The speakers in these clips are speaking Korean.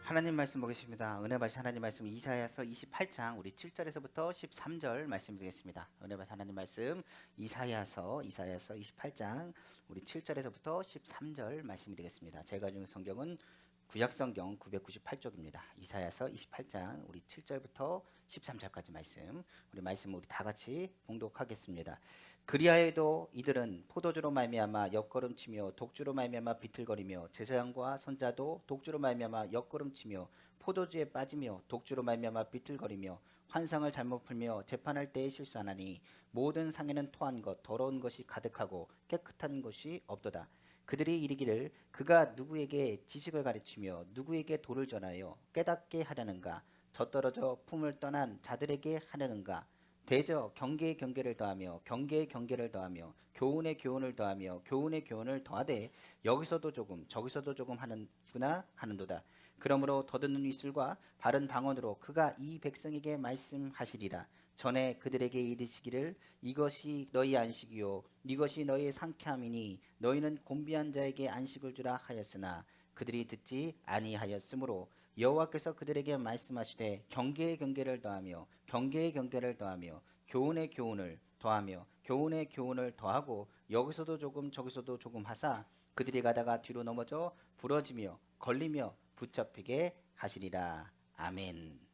하나님 말씀 보겠습니다. 은혜 받으신 하나님 말씀 이사야서 28장 우리 7절에서부터 13절 말씀 드리겠습니다. 은혜 받으신 하나님 말씀 이사야서 28장 우리 7절에서부터 13절 말씀이 되겠습니다. 제가 가진 성경은 구약성경 998쪽입니다. 이사야서 28장 우리 7절부터 13절까지 말씀 우리 다 같이 봉독하겠습니다. 그리하여도 이들은 포도주로 말미암아 옆걸음치며 독주로 말미암아 비틀거리며 제사장과 선자도 독주로 말미암아 옆걸음치며 포도주에 빠지며 독주로 말미암아 비틀거리며 환상을 잘못 풀며 재판할 때에 실수하나니 모든 상에는 토한 것 더러운 것이 가득하고 깨끗한 것이 없도다. 그들이 이르기를 그가 누구에게 지식을 가르치며 누구에게 도를 전하여 깨닫게 하려는가 젖떨어져 품을 떠난 자들에게 하려는가 대저 경계에 경계를 더하며 경계에 경계를 더하며 교훈에 교훈을 더하며 교훈에 교훈을 더하되 여기서도 조금 저기서도 조금 하는구나 하는도다. 그러므로 더듬는 입술과 바른 방언으로 그가 이 백성에게 말씀하시리라. 전에 그들에게 이르시기를 이것이 너희 안식이요 이것이 너희의 상쾌함이니 너희는 곤비한 자에게 안식을 주라 하였으나 그들이 듣지 아니하였으므로 여호와께서 그들에게 말씀하시되 경계에 경계를 더하며 경계에 경계를 더하며 교훈에 교훈을 더하며 교훈에 교훈을 더하고 여기서도 조금 저기서도 조금 하사 그들이 가다가 뒤로 넘어져 부러지며 걸리며 붙잡히게 하시리라. 아멘.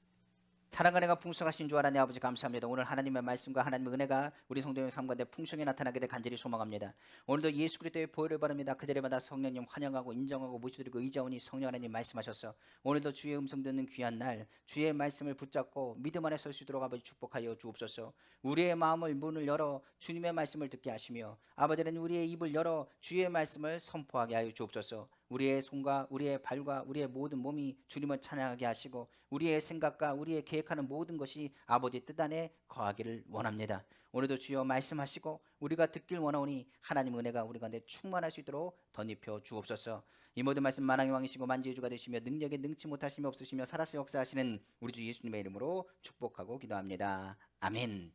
사랑과 은혜가 풍성하신 주 하나님 아버지 감사합니다. 오늘 하나님의 말씀과 하나님의 은혜가 우리 성도의 삶 가운데 풍성히 나타나게 될 간절히 소망합니다. 오늘도 예수 그리스도의 보혈을 바릅니다. 그들에마다 성령님 환영하고 인정하고 모시드리고 의자오니 성령 하나님 말씀하셔서 오늘도 주의 음성 듣는 귀한 날 주의 말씀을 붙잡고 믿음 안에 설 수 있도록 아버지 축복하여 주옵소서. 우리의 마음을 문을 열어 주님의 말씀을 듣게 하시며 아버지는 우리의 입을 열어 주의 말씀을 선포하게 하여 주옵소서. 우리의 손과 우리의 발과 우리의 모든 몸이 주님을 찬양하게 하시고 우리의 생각과 우리의 계획하는 모든 것이 아버지 뜻 안에 거하기를 원합니다. 오늘도 주여 말씀하시고 우리가 듣길 원하오니 하나님 은혜가 우리 가운데 충만할 수 있도록 덧입혀 주옵소서. 이 모든 말씀 만왕의 왕이시고 만지의 주가 되시며 능력에 능치 못하심이 없으시며 살아서 역사하시는 우리 주 예수님의 이름으로 축복하고 기도합니다. 아멘.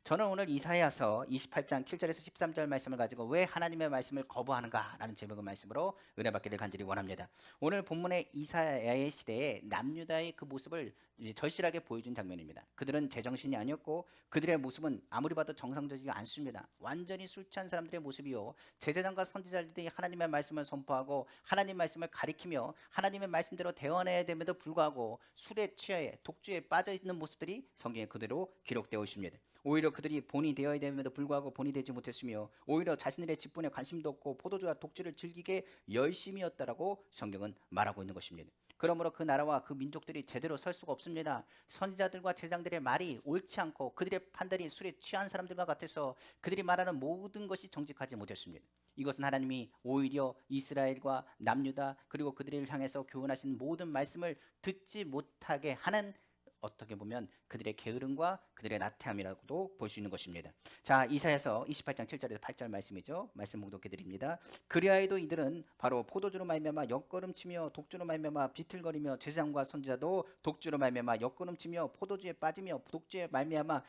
저는 오늘 이사야서 28장 7절에서 13절 말씀을 가지고 왜 하나님의 말씀을 거부하는가 라는 제목의 말씀으로 은혜 받기를 간절히 원합니다. 오늘 본문의 이사야의 시대에 남유다의 그 모습을 절실하게 보여준 장면입니다. 그들은 제정신이 아니었고 그들의 모습은 아무리 봐도 정상적이지 않습니다. 완전히 술 취한 사람들의 모습이요 제사장과 선지자들이 하나님의 말씀을 선포하고 하나님 말씀을 가리키며 하나님의 말씀대로 대언해야 됨에도 불구하고 술에 취하여 독주에 빠져있는 모습들이 성경에 그대로 기록되어 있습니다. 오히려 그들이 본이 되어야 됨에도 불구하고 본이 되지 못했으며 오히려 자신들의 직분에 관심도 없고 포도주와 독주를 즐기게 열심이었다라고 성경은 말하고 있는 것입니다. 그러므로 그 나라와 그 민족들이 제대로 설 수가 없습니다. 선지자들과 제장들의 말이 옳지 않고 그들의 판단이 술에 취한 사람들과 같아서 그들이 말하는 모든 것이 정직하지 못했습니다. 이것은 하나님이 오히려 이스라엘과 남유다 그리고 그들을 향해서 교훈하신 모든 말씀을 듣지 못하게 하는 어떻게 보면 그들의 게으름과 그들의 나태함이라고도 볼 수 있는 것입니다. 자, 이사야서 28장 7절에서 8절 말씀이죠. 말씀 봉독해 드립니다. 그리하여도 이들은 바로 포도주로 말미암아 옆걸음치며 독주로 말미암아 비틀거리며 제사장과 선지자도 독주로 말미암아 옆걸음치며 포도주에 빠지며 독주에 말미암아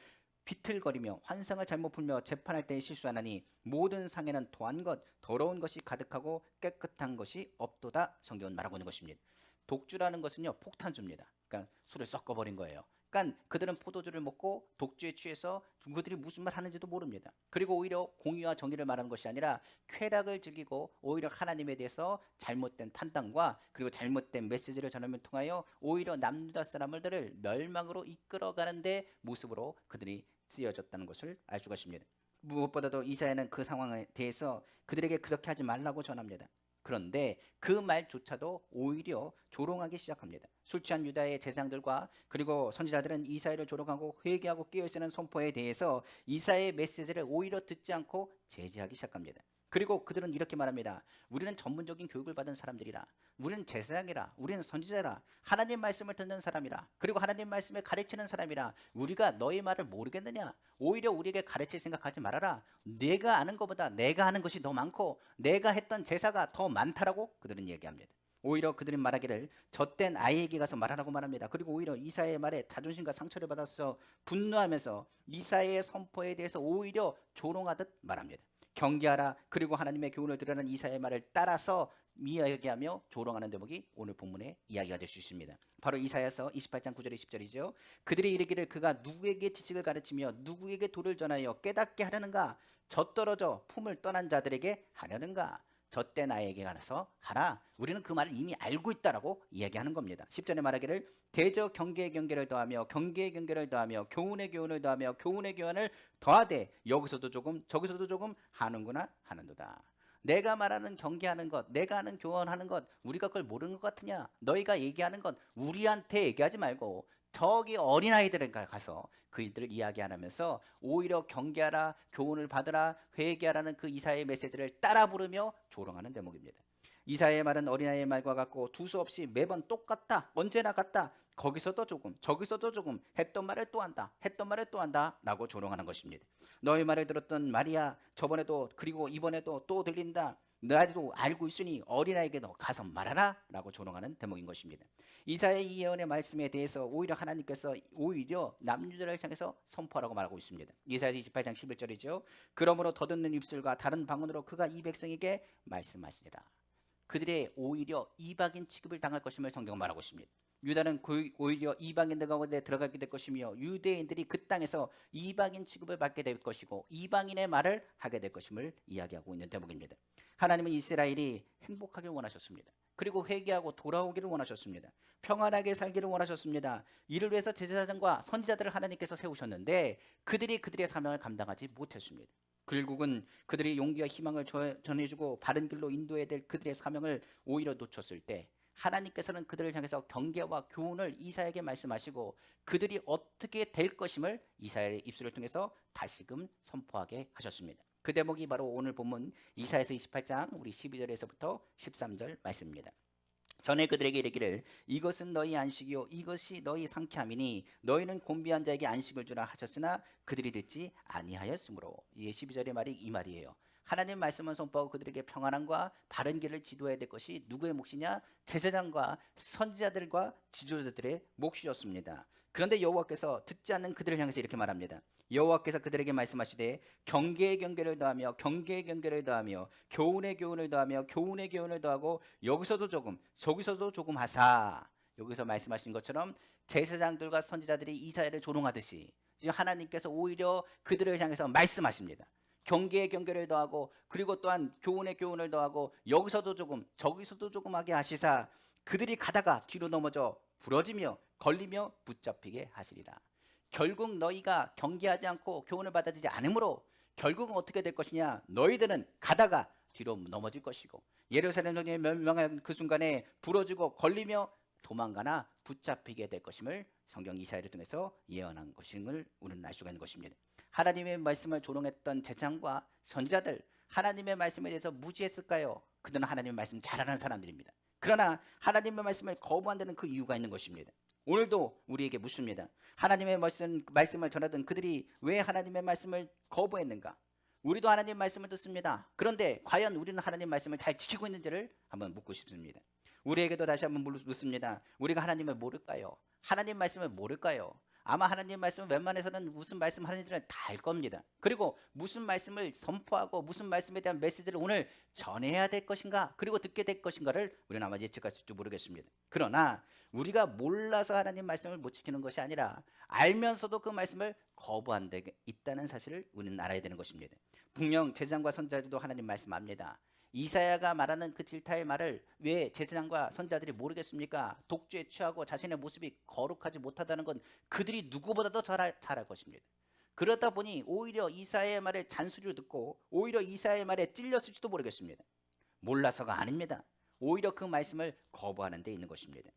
비틀거리며 환상을 잘못 풀며 재판할 때에 실수하나니 모든 상에는 토한 것 더러운 것이 가득하고 깨끗한 것이 없도다. 성경은 말하고 있는 것입니다. 독주라는 것은요 폭탄주입니다. 그러니까 술을 섞어버린 거예요. 그러니까 그들은 포도주를 먹고 독주에 취해서 그들이 무슨 말 하는지도 모릅니다. 그리고 오히려 공의와 정의를 말하는 것이 아니라 쾌락을 즐기고 오히려 하나님에 대해서 잘못된 판단과 그리고 잘못된 메시지를 전하면 통하여 오히려 남유다 사람들을 멸망으로 이끌어가는 데 모습으로 그들이 쓰여졌다는 것을 알 수가 있습니다. 무엇보다도 이사야는 그 상황에 대해서 그들에게 그렇게 하지 말라고 전합니다. 그런데 그 말조차도 오히려 조롱하기 시작합니다. 술 취한 유다의 제사장들과 그리고 선지자들은 이사야를 조롱하고 회개하고 깨어쓰는 선포에 대해서 이사야의 메시지를 오히려 듣지 않고 제지하기 시작합니다. 그리고 그들은 이렇게 말합니다. 우리는 전문적인 교육을 받은 사람들이라. 우리는 제사장이라. 우리는 선지자라. 하나님 말씀을 듣는 사람이라. 그리고 하나님 말씀을 가르치는 사람이라. 우리가 너의 말을 모르겠느냐? 오히려 우리에게 가르칠 생각하지 말아라. 내가 아는 것보다 내가 아는 것이 더 많고 내가 했던 제사가 더 많다라고 그들은 얘기합니다. 오히려 그들은 말하기를 젖된 아이에게 가서 말하라고 말합니다. 그리고 오히려 이사야의 말에 자존심과 상처를 받아서 분노하면서 이사야의 선포에 대해서 오히려 조롱하듯 말합니다. 경계하라. 그리고 하나님의 교훈을 들으라는 이사야의 말을 따라서 이야기하며 조롱하는 대목이 오늘 본문의 이야기가 될 수 있습니다. 바로 이사야서 28장 9절에 10절이죠. 그들이 이르기를 그가 누구에게 지식을 가르치며 누구에게 도를 전하여 깨닫게 하려는가? 젖떨어져 품을 떠난 자들에게 하려는가? 젖때 나에게 가서 하라. 우리는 그 말을 이미 알고 있다라고 이야기하는 겁니다. 10절에 말하기를 대저 경계의 경계를 더하며 경계의 경계를 더하며 교훈의 교훈을 더하며 교훈의 교훈을 더하되 여기서도 조금 저기서도 조금 하는구나 하는도다. 내가 말하는 경계하는 것, 내가 하는 교훈하는 것, 우리가 그걸 모르는 것 같으냐? 너희가 얘기하는 건 우리한테 얘기하지 말고 저기 어린아이들에 가서 그들을 이야기 안 하면서 오히려 경계하라, 교훈을 받으라, 회개하라는 그 이사야의 메시지를 따라 부르며 조롱하는 대목입니다. 이사야의 말은 어린아이의 말과 같고 두서없이 매번 똑같다, 언제나 같다, 거기서도 조금 저기서도 조금 했던 말을 또 한다, 했던 말을 또 한다 라고 조롱하는 것입니다. 너희 말을 들었던 말이야, 저번에도 그리고 이번에도 또 들린다, 나도 알고 있으니 어린아이에게도 가서 말하라 라고 조롱하는 대목인 것입니다. 이사야의 이 예언의 말씀에 대해서 오히려 하나님께서 오히려 남유다를 향해서 선포하라고 말하고 있습니다. 이사야서 28장 11절이죠. 그러므로 더듬는 입술과 다른 방언으로 그가 이 백성에게 말씀하시리라. 그들의 오히려 이방인 취급을 당할 것임을 성경은 말하고 있습니다. 유다는 오히려 이방인들 가운데 들어가게 될 것이며 유대인들이 그 땅에서 이방인 취급을 받게 될 것이고 이방인의 말을 하게 될 것임을 이야기하고 있는 대목입니다. 하나님은 이스라엘이 행복하길 원하셨습니다. 그리고 회개하고 돌아오기를 원하셨습니다. 평안하게 살기를 원하셨습니다. 이를 위해서 제사장과 선지자들을 하나님께서 세우셨는데 그들이 그들의 사명을 감당하지 못했습니다. 결국은 그들이 용기와 희망을 전해주고 바른 길로 인도해야 될 그들의 사명을 오히려 놓쳤을 때 하나님께서는 그들을 향해서 경계와 교훈을 이사야에게 말씀하시고 그들이 어떻게 될 것임을 이사야의 입술을 통해서 다시금 선포하게 하셨습니다. 그 대목이 바로 오늘 본문 이사야서 28장 우리 12절에서부터 13절 말씀입니다. 전에 그들에게 이르기를 이것은 너희 안식이요 이것이 너희 상쾌함이니 너희는 곤비한 자에게 안식을 주라 하셨으나 그들이 듣지 아니하였으므로. 이게 12절의 말이 이 말이에요. 하나님 말씀을 선포하고 그들에게 평안함과 바른 길을 지도해야 될 것이 누구의 몫이냐? 제사장과 선지자들과 지도자들의 몫이었습니다. 그런데 여호와께서 듣지 않는 그들을 향해서 이렇게 말합니다. 여호와께서 그들에게 말씀하시되 경계의 경계를 더하며 경계의 경계를 더하며 교훈의 교훈을 더하며 교훈의 교훈을 더하고 여기서도 조금 저기서도 조금 하사. 여기서 말씀하신 것처럼 제사장들과 선지자들이 이사야를 조롱하듯이 지금 하나님께서 오히려 그들을 향해서 말씀하십니다. 경계의 경계를 더하고 그리고 또한 교훈의 교훈을 더하고 여기서도 조금 저기서도 조금 하게 하시사 그들이 가다가 뒤로 넘어져 부러지며 걸리며 붙잡히게 하시리라. 결국 너희가 경계하지 않고 교훈을 받아들이지 않으므로 결국은 어떻게 될 것이냐? 너희들은 가다가 뒤로 넘어질 것이고 예루살렘 성전이 멸망한 그 순간에 부러지고 걸리며 도망가나 붙잡히게 될 것임을 성경 이사야를 통해서 예언한 것임을 우리는 알 수가 있는 것입니다. 하나님의 말씀을 조롱했던 제사장과 선지자들, 하나님의 말씀에 대해서 무지했을까요? 그들은 하나님의 말씀 잘하는 사람들입니다. 그러나 하나님의 말씀을 거부한다는 그 이유가 있는 것입니다. 오늘도 우리에게 묻습니다. 하나님의 말씀을 전하던 그들이 왜 하나님의 말씀을 거부했는가? 우리도 하나님 말씀을 듣습니다. 그런데 과연 우리는 하나님 말씀을 잘 지키고 있는지를 한번 묻고 싶습니다. 우리에게도 다시 한번 묻습니다. 우리가 하나님을 모를까요? 하나님 말씀을 모를까요? 아마 하나님 말씀은 웬만해서는 무슨 말씀 하는지를 다 알 겁니다. 그리고 무슨 말씀을 선포하고 무슨 말씀에 대한 메시지를 오늘 전해야 될 것인가 그리고 듣게 될 것인가를 우리는 아마 예측할 수 있을지 모르겠습니다. 그러나 우리가 몰라서 하나님 말씀을 못 지키는 것이 아니라 알면서도 그 말씀을 거부한 데 있다는 사실을 우리는 알아야 되는 것입니다. 분명 제사장과 선지자들도 하나님 말씀 압니다. 이사야가 말하는 그 질타의 말을 왜 제사장과 선지자들이 모르겠습니까? 독주에 취하고 자신의 모습이 거룩하지 못하다는 건 그들이 누구보다도 잘 알 것입니다. 그러다 보니 오히려 이사야의 말에 잔소리를 듣고 오히려 이사야의 말에 찔렸을지도 모르겠습니다. 몰라서가 아닙니다. 오히려 그 말씀을 거부하는 데 있는 것입니다.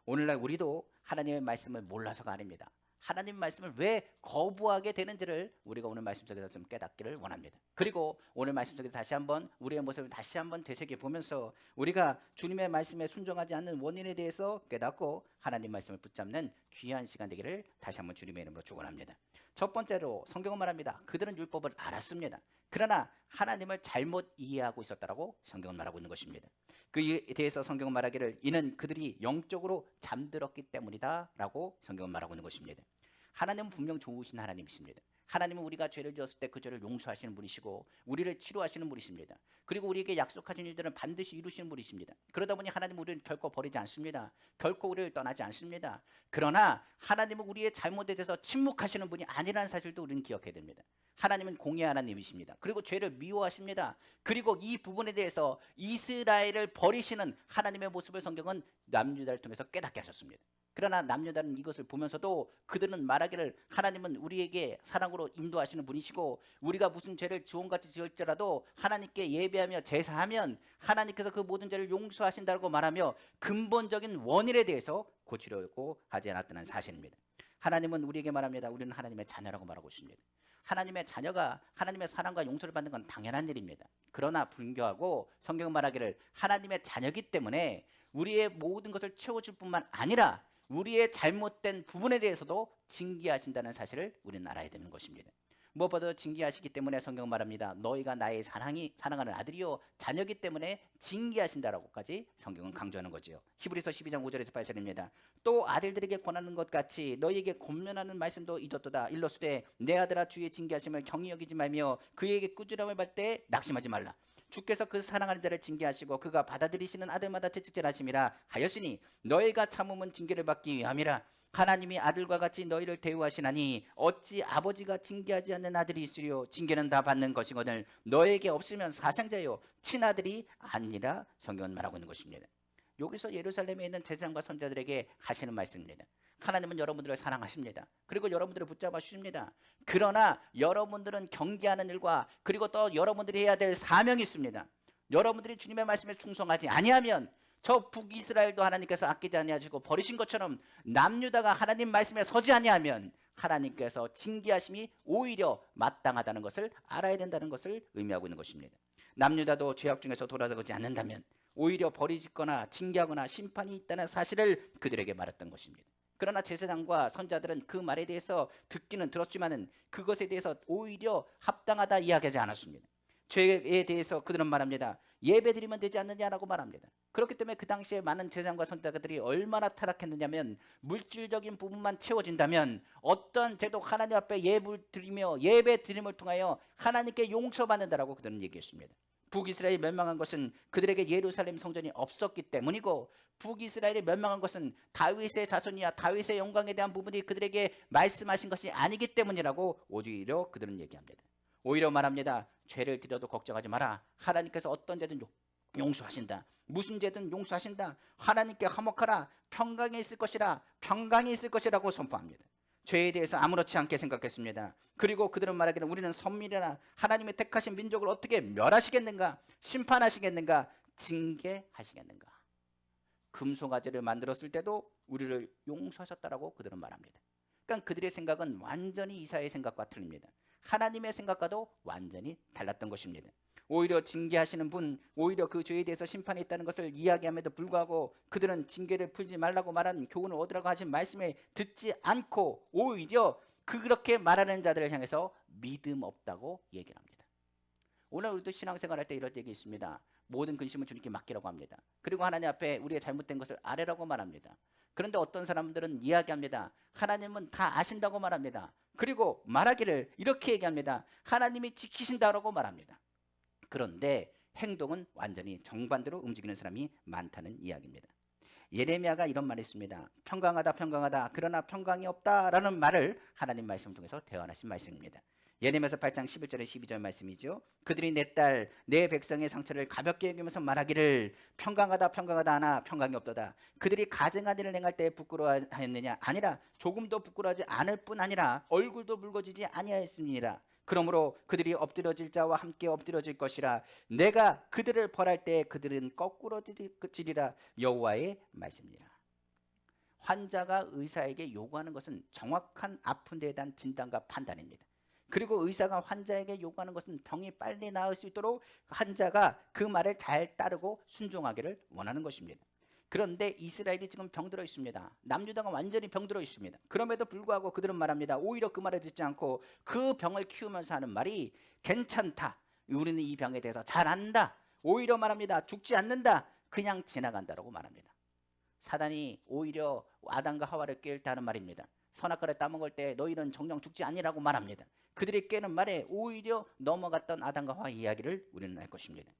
오늘날 우리도 하나님의 말씀을 몰라서가 아닙니다. 하나님 말씀을 왜 거부하게 되는지를 우리가 오늘 말씀 속에서 좀 깨닫기를 원합니다. 그리고 오늘 말씀 속에서 다시 한번 우리의 모습을 다시 한번 되새겨 보면서 우리가 주님의 말씀에 순종하지 않는 원인에 대해서 깨닫고 하나님 말씀을 붙잡는 귀한 시간 되기를 다시 한번 주님의 이름으로 축원합니다. 첫 번째로 성경은 말합니다. 그들은 율법을 알았습니다. 그러나 하나님을 잘못 이해하고 있었다라고 성경은 말하고 있는 것입니다. 그에 대해서 성경은 말하기를 이는 그들이 영적으로 잠들었기 때문이다 라고 성경은 말하고 있는 것입니다. 하나님은 분명 좋으신 하나님이십니다. 하나님은 우리가 죄를 지었을 때 그 죄를 용서하시는 분이시고 우리를 치료하시는 분이십니다. 그리고 우리에게 약속하신 일들은 반드시 이루시는 분이십니다. 그러다 보니 하나님은 우리를 결코 버리지 않습니다. 결코 우리를 떠나지 않습니다. 그러나 하나님은 우리의 잘못에 대해서 침묵하시는 분이 아니라는 사실도 우리는 기억해야 됩니다. 하나님은 공의 하나님이십니다. 그리고 죄를 미워하십니다. 그리고 이 부분에 대해서 이스라엘을 버리시는 하나님의 모습을 성경은 남유다를 통해서 깨닫게 하셨습니다. 그러나 남유다는 이것을 보면서도 그들은 말하기를 하나님은 우리에게 사랑으로 인도하시는 분이시고 우리가 무슨 죄를 주홍같이 지을지라도 하나님께 예배하며 제사하면 하나님께서 그 모든 죄를 용서하신다고 말하며 근본적인 원인에 대해서 고치려고 하지 않았다는 사실입니다. 하나님은 우리에게 말합니다. 우리는 하나님의 자녀라고 말하고 있습니다. 하나님의 자녀가 하나님의 사랑과 용서를 받는 건 당연한 일입니다. 그러나 불교하고 성경은 말하기를 하나님의 자녀이기 때문에 우리의 모든 것을 채워줄 뿐만 아니라 우리의 잘못된 부분에 대해서도 징계하신다는 사실을 우리는 알아야 되는 것입니다. 무엇보다 징계하시기 때문에 성경 말합니다. 너희가 나의 사랑하는 아들이요 자녀이기 때문에 징계하신다라고까지 성경은 강조하는 거지요. 히브리서 12장 5절에서 8절입니다. 또 아들들에게 권하는 것 같이 너희에게 권면하는 말씀도 이렇도다. 일러스되 내 아들아 주의 징계하심을 경히 여기지 말며 그에게 꾸지람을 받을 때 낙심하지 말라. 주께서 그 사랑하는 자를 징계하시고 그가 받아들이시는 아들마다 채찍질하심이라 하였으니 너희가 참으면 징계를 받기 위함이라. 하나님이 아들과 같이 너희를 대우하시나니 어찌 아버지가 징계하지 않는 아들이 있으리요. 징계는 다 받는 것이거늘 너에게 없으면 사상자요 친아들이 아니라 성경은 말하고 있는 것입니다. 여기서 예루살렘에 있는 제사장과 선자들에게 하시는 말씀입니다. 하나님은 여러분들을 사랑하십니다. 그리고 여러분들을 붙잡아 주십니다. 그러나 여러분들은 경계하는 일과 그리고 또 여러분들이 해야 될 사명이 있습니다. 여러분들이 주님의 말씀에 충성하지 아니하면 저 북이스라엘도 하나님께서 아끼지 아니하시고 버리신 것처럼 남유다가 하나님 말씀에 서지 아니하면 하나님께서 징계하심이 오히려 마땅하다는 것을 알아야 된다는 것을 의미하고 있는 것입니다. 남유다도 죄악 중에서 돌아서지 않는다면 오히려 버리거나 징계하거나 심판이 있다는 사실을 그들에게 말했던 것입니다. 그러나 제사장과 선자들은 그 말에 대해서 듣기는 들었지만은 그것에 대해서 오히려 합당하다 이야기하지 않았습니다. 죄에 대해서 그들은 말합니다. 예배드리면 되지 않느냐라고 말합니다. 그렇기 때문에 그 당시에 많은 제사장과 선자들이 얼마나 타락했느냐면 물질적인 부분만 채워진다면 어떤 죄도 하나님 앞에 예배 드림을 통하여 하나님께 용서받는다라고 그들은 얘기했습니다. 북이스라엘이 멸망한 것은 그들에게 예루살렘 성전이 없었기 때문이고 북이스라엘이 멸망한 것은 다윗의 자손이야 다윗의 영광에 대한 부분이 그들에게 말씀하신 것이 아니기 때문이라고 오히려 그들은 얘기합니다. 오히려 말합니다. 죄를 드려도 걱정하지 마라. 하나님께서 어떤 죄든 용서하신다. 무슨 죄든 용서하신다. 하나님께 화목하라. 평강이 있을 것이라. 평강이 있을 것이라고 선포합니다. 죄에 대해서 아무렇지 않게 생각했습니다. 그리고 그들은 말하기를 우리는 선민이라 하나님의 택하신 민족을 어떻게 멸하시겠는가? 심판하시겠는가? 징계하시겠는가? 금송아지를 만들었을 때도 우리를 용서하셨다라고 그들은 말합니다. 그러니까 그들의 생각은 완전히 이사야의 생각과 틀립니다. 하나님의 생각과도 완전히 달랐던 것입니다. 오히려 징계하시는 분, 오히려 그 죄에 대해서 심판이 있다는 것을 이야기함에도 불구하고 그들은 징계를 풀지 말라고 말하는 교훈을 얻으라고 하신 말씀에 듣지 않고 오히려 그렇게 말하는 자들을 향해서 믿음 없다고 얘기를 합니다. 오늘 우리도 신앙생활할 때 이런 얘기 있습니다. 모든 근심은 주님께 맡기라고 합니다. 그리고 하나님 앞에 우리의 잘못된 것을 아뢰라고 말합니다. 그런데 어떤 사람들은 이야기합니다. 하나님은 다 아신다고 말합니다. 그리고 말하기를 이렇게 얘기합니다. 하나님이 지키신다라고 말합니다. 그런데 행동은 완전히 정반대로 움직이는 사람이 많다는 이야기입니다. 예레미야가 이런 말을 했습니다. 평강하다 평강하다 그러나 평강이 없다라는 말을 하나님 말씀을 통해서 대언하신 말씀입니다. 예레미야서 8장 11절에 12절 말씀이죠. 그들이 내 딸 내 백성의 상처를 가볍게 여기면서 말하기를 평강하다 평강하다 하나 평강이 없도다. 그들이 가증한 일을 행할 때 부끄러워하였느냐? 아니라 조금도 부끄러워하지 않을 뿐 아니라 얼굴도 붉어지지 아니하였습니다. 그러므로 그들이 엎드려질 자와 함께 엎드려질 것이라. 내가 그들을 벌할 때 그들은 거꾸러지리라. 여호와의 말씀이라. 환자가 의사에게 요구하는 것은 정확한 아픈 데에 대한 진단과 판단입니다. 그리고 의사가 환자에게 요구하는 것은 병이 빨리 나을 수 있도록 환자가 그 말을 잘 따르고 순종하기를 원하는 것입니다. 그런데 이스라엘이 지금 병들어 있습니다. 남유다가 완전히 병들어 있습니다. 그럼에도 불구하고 그들은 말합니다. 오히려 그 말을 듣지 않고 그 병을 키우면서 하는 말이 괜찮다. 우리는 이 병에 대해서 잘 안다. 오히려 말합니다. 죽지 않는다. 그냥 지나간다라고 말합니다. 사단이 오히려 아담과 하와를 깨울 때 하는 말입니다. 선악과를 따먹을 때 너희는 정령 죽지 아니라고 말합니다. 그들이 깨는 말에 오히려 넘어갔던 아담과 하와 이야기를 우리는 알 것입니다.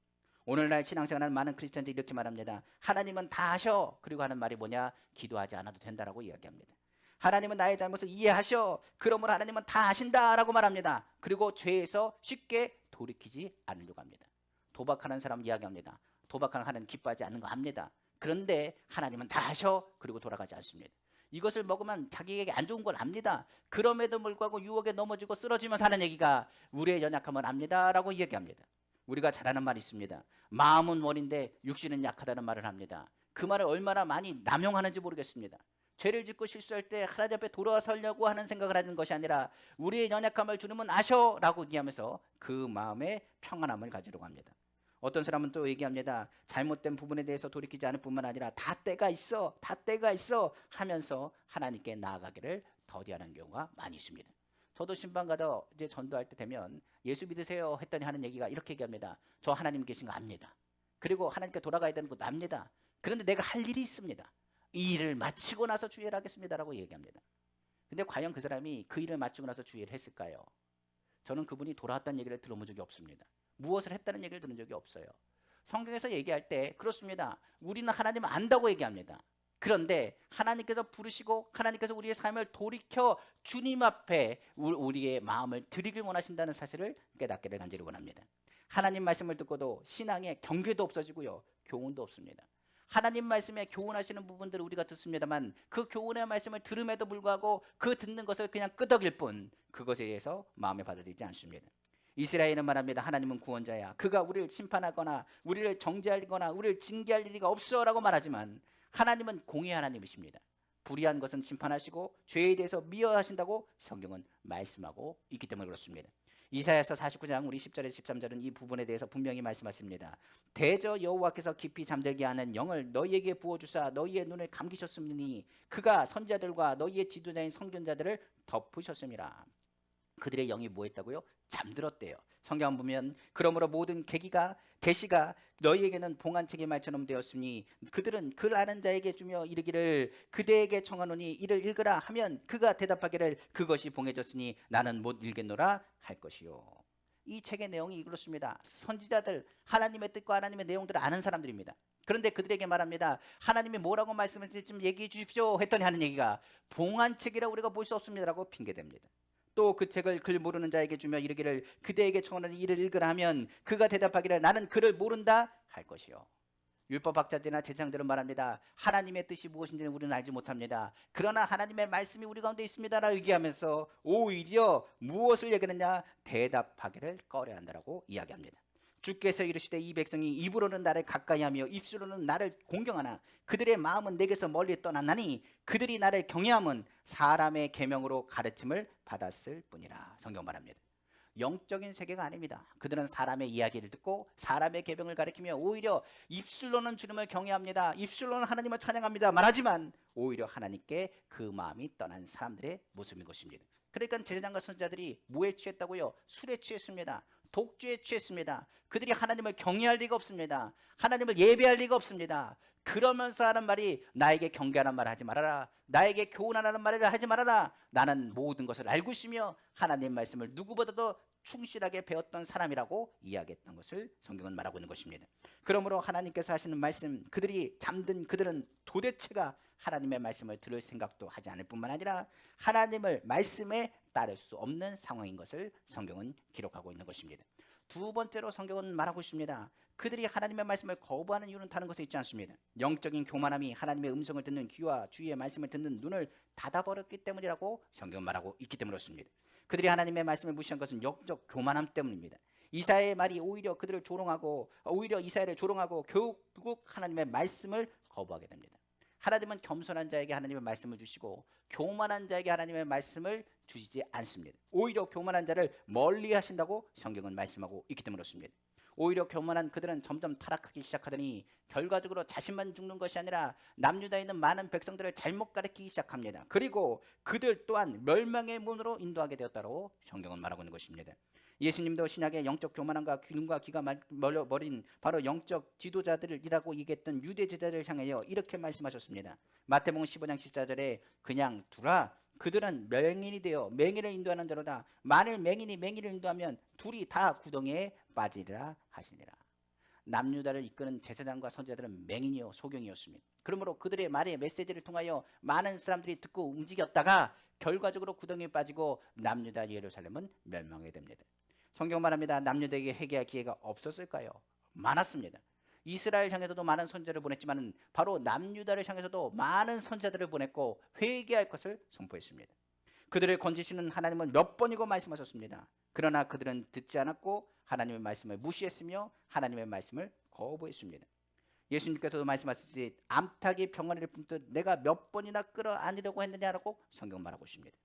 오늘날 신앙생활하는 많은 크리스천들이 이렇게 말합니다. 하나님은 다 하셔. 그리고 하는 말이 뭐냐? 기도하지 않아도 된다라고 이야기합니다. 하나님은 나의 잘못을 이해하셔. 그러므로 하나님은 다 하신다라고 말합니다. 그리고 죄에서 쉽게 돌이키지 않으려고 합니다. 도박하는 사람 이야기합니다. 도박하는 하나님 기뻐하지 않는 거 압니다. 그런데 하나님은 다 하셔. 그리고 돌아가지 않습니다. 이것을 먹으면 자기에게 안 좋은 걸 압니다. 그럼에도 불구하고 유혹에 넘어지고 쓰러지며 사는 얘기가 우리의 연약함을 압니다라고 이야기합니다. 우리가 잘 아는 말이 있습니다. 마음은 원인데 육신은 약하다는 말을 합니다. 그 말을 얼마나 많이 남용하는지 모르겠습니다. 죄를 짓고 실수할 때 하나님 앞에 돌아서려고 하는 생각을 하는 것이 아니라 우리의 연약함을 주님은 아셔라고 얘기하면서 그 마음에 평안함을 가지려고 합니다. 어떤 사람은 또 얘기합니다. 잘못된 부분에 대해서 돌이키지 않을 뿐만 아니라 다 때가 있어 하면서 하나님께 나아가기를 더디하는 경우가 많이 있습니다. 저도 신방가다 이제 전도할 때 되면 예수 믿으세요 했더니 하는 얘기가 이렇게 얘기합니다. 저 하나님 계신 거 압니다. 그리고 하나님께 돌아가야 되는 것도 압니다. 그런데 내가 할 일이 있습니다. 이 일을 마치고 나서 주의를 하겠습니다라고 얘기합니다. 근데 과연 그 사람이 그 일을 마치고 나서 주의를 했을까요? 저는 그분이 돌아왔다는 얘기를 들어본 적이 없습니다. 무엇을 했다는 얘기를 들은 적이 없어요. 성경에서 얘기할 때 그렇습니다. 우리는 하나님을 안다고 얘기합니다. 그런데 하나님께서 부르시고 하나님께서 우리의 삶을 돌이켜 주님 앞에 우리의 마음을 드리길 원하신다는 사실을 깨닫기를 간절히 원합니다. 하나님 말씀을 듣고도 신앙에 경계도 없어지고요. 교훈도 없습니다. 하나님 말씀에 교훈하시는 부분들을 우리가 듣습니다만 그 교훈의 말씀을 들음에도 불구하고 그 듣는 것을 그냥 끄덕일 뿐 그것에 대해서 마음에 받아들이지 않습니다. 이스라엘은 말합니다. 하나님은 구원자야. 그가 우리를 심판하거나 우리를 정죄하거나 우리를 징계할 리가 없어라고 말하지만 하나님은 공의 하나님이십니다. 불의한 것은 심판하시고 죄에 대해서 미워하신다고 성경은 말씀하고 있기 때문에 그렇습니다. 이사야서 49장 우리 10절에서 13절은 이 부분에 대해서 분명히 말씀하십니다. 대저 여호와께서 깊이 잠들게 하는 영을 너희에게 부어주사 너희의 눈을 감기셨으니 그가 선지자들과 너희의 지도자인 선견자들을 덮으셨음이라. 그들의 영이 뭐 했다고요? 잠들었대요. 성경 보면 그러므로 모든 계시가 너희에게는 봉안책의 말처럼 되었으니 그들은 글 아는 자에게 주며 이르기를 그대에게 청하노니 이를 읽으라 하면 그가 대답하기를 그것이 봉해졌으니 나는 못 읽겠노라 할 것이요. 이 책의 내용이 그렇습니다. 선지자들 하나님의 뜻과 하나님의 내용들을 아는 사람들입니다. 그런데 그들에게 말합니다. 하나님이 뭐라고 말씀하실지 좀 얘기해 주십시오 했더니 하는 얘기가 봉안책이라 우리가 볼 수 없습니다라고 핑계댑니다. 또 그 책을 글 모르는 자에게 주며 이르기를 그대에게 청하노니 이를 읽으라 하면 그가 대답하기를 나는 글을 모른다 할 것이요. 율법학자들이나 제사장들은 말합니다. 하나님의 뜻이 무엇인지는 우리는 알지 못합니다. 그러나 하나님의 말씀이 우리 가운데 있습니다라고 얘기하면서 오히려 무엇을 얘기하느냐? 대답하기를 꺼려한다라고 이야기합니다. 주께서 이르시되 이 백성이 입으로는 나를 가까이하며 입술로는 나를 공경하나 그들의 마음은 내게서 멀리 떠났나니 그들이 나를 경외함은 사람의 계명으로 가르침을 받았을 뿐이라. 성경 말합니다. 영적인 세계가 아닙니다. 그들은 사람의 이야기를 듣고 사람의 계명을 가르치며 오히려 입술로는 주님을 경외합니다. 입술로는 하나님을 찬양합니다. 말하지만 오히려 하나님께 그 마음이 떠난 사람들의 모습인 것입니다. 그러니까 제사장과 선지자들이 뭐에 취했다고요? 술에 취했습니다. 독주에 취했습니다. 그들이 하나님을 경외할 리가 없습니다. 하나님을 예배할 리가 없습니다. 그러면서 하는 말이 나에게 경계하는 말을 하지 말아라. 나에게 교훈하라는 말을 하지 말아라. 나는 모든 것을 알고 있으며 하나님 말씀을 누구보다도 충실하게 배웠던 사람이라고 이야기했던 것을 성경은 말하고 있는 것입니다. 그러므로 하나님께서 하시는 말씀, 그들이 잠든 그들은 도대체가 하나님의 말씀을 들을 생각도 하지 않을 뿐만 아니라 하나님을 말씀에 따를 수 없는 상황인 것을 성경은 기록하고 있는 것입니다. 두 번째로 성경은 말하고 있습니다. 그들이 하나님의 말씀을 거부하는 이유는 다른 것에 있지 않습니다. 영적인 교만함이 하나님의 음성을 듣는 귀와 주의 말씀을 듣는 눈을 닫아버렸기 때문이라고 성경은 말하고 있기 때문에 그렇습니다. 그들이 하나님의 말씀을 무시한 것은 영적 교만함 때문입니다. 이사야의 말이 오히려 그들을 조롱하고 오히려 이사야를 조롱하고 결국 하나님의 말씀을 거부하게 됩니다. 하나님은 겸손한 자에게 하나님의 말씀을 주시고 교만한 자에게 하나님의 말씀을 주시지 않습니다. 오히려 교만한 자를 멀리 하신다고 성경은 말씀하고 있기 때문에 그렇습니다. 오히려 교만한 그들은 점점 타락하기 시작하더니 결과적으로 자신만 죽는 것이 아니라 남유다에 있는 많은 백성들을 잘못 가르치기 시작합니다. 그리고 그들 또한 멸망의 문으로 인도하게 되었다고 성경은 말하고 있는 것입니다. 예수님도 신약의 영적 교만함과 눈과 귀가 멀어버린 바로 영적 지도자들이라고 얘기했던 유대 제자들을 향하여 이렇게 말씀하셨습니다. 마태복음 15장 14절에 그냥 두라 그들은 맹인이 되어 맹인을 인도하는 자로다. 만일 맹인이 맹인을 인도하면 둘이 다 구덩이에 빠지리라 하시니라. 남유다를 이끄는 제사장과 선지자들은 맹인이요 소경이었습니다. 그러므로 그들의 말의 메시지를 통하여 많은 사람들이 듣고 움직였다가 결과적으로 구덩이에 빠지고 남유다 예루살렘은 멸망하게 됩니다. 성경 말합니다. 남유다에게 회개할 기회가 없었을까요? 많았습니다. 이스라엘 향해서도 많은 선지자를 보냈지만 바로 남유다를 향해서도 많은 선지자들을 보냈고 회개할 것을 선포했습니다. 그들을 건지시는 하나님은 몇 번이고 말씀하셨습니다. 그러나 그들은 듣지 않았고 하나님의 말씀을 무시했으며 하나님의 말씀을 거부했습니다. 예수님께서도 말씀하시지 암탉이 병아리를 품듯 내가 몇 번이나 끌어안으려고 했느냐라고 성경 말하고 있습니다.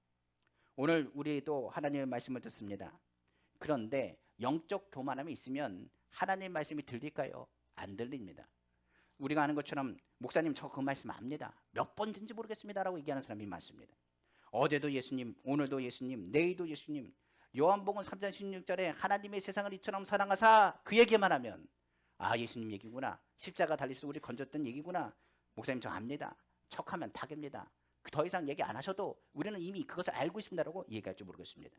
오늘 우리도 하나님의 말씀을 듣습니다. 그런데 영적 교만함이 있으면 하나님의 말씀이 들릴까요? 안 들립니다. 우리가 아는 것처럼 목사님 저 그 말씀 압니다. 몇 번인지 모르겠습니다라고 얘기하는 사람이 많습니다. 어제도 예수님, 오늘도 예수님, 내일도 예수님. 요한복음 3장 16절에 하나님의 세상을 이처럼 사랑하사 그 얘기만 하면 아 예수님 얘기구나. 십자가 달리셔서 우리 건졌던 얘기구나. 목사님 저 압니다. 척하면 닭입니다. 더 이상 얘기 안 하셔도 우리는 이미 그것을 알고 있습니다라고 얘기할 줄 모르겠습니다.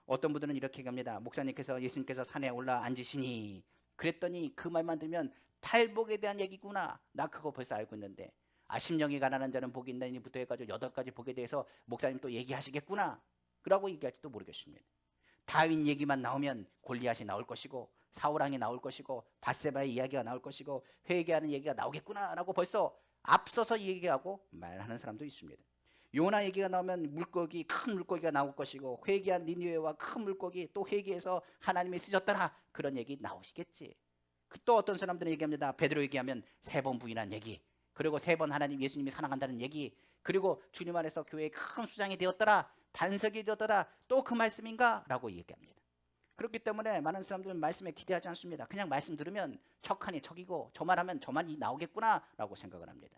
어떤 분들은 이렇게 얘기합니다. 목사님께서 예수님께서 산에 올라 앉으시니 그랬더니 그 말만 들으면 팔복에 대한 얘기구나. 나 그거 벌써 알고 있는데 심령이 가난한 자는 복이 있나니부터 해가지고 8가지 복에 대해서 목사님 또 얘기하시겠구나. 그러고 얘기할지도 모르겠습니다. 다윈 얘기만 나오면 골리앗이 나올 것이고 사울왕이 나올 것이고 밧세바의 이야기가 나올 것이고 회개하는 얘기가 나오겠구나라고 벌써 앞서서 얘기하고 말하는 사람도 있습니다. 요나 얘기가 나오면 물고기 큰 물고기가 나올 것이고 회개한 니느웨와 큰 물고기 또 회개해서 하나님이 쓰셨더라 그런 얘기 나오시겠지. 또 어떤 사람들은 얘기합니다. 베드로 얘기하면 3번 부인한 얘기 그리고 3번 하나님 예수님이 사랑한다는 얘기 그리고 주님 안에서 교회의 큰 수장이 되었더라 반석이 되었더라 또 그 말씀인가? 라고 얘기합니다. 그렇기 때문에 많은 사람들은 말씀에 기대하지 않습니다. 그냥 말씀 들으면 척하니 척이고 저 말하면 저만이 나오겠구나 라고 생각을 합니다.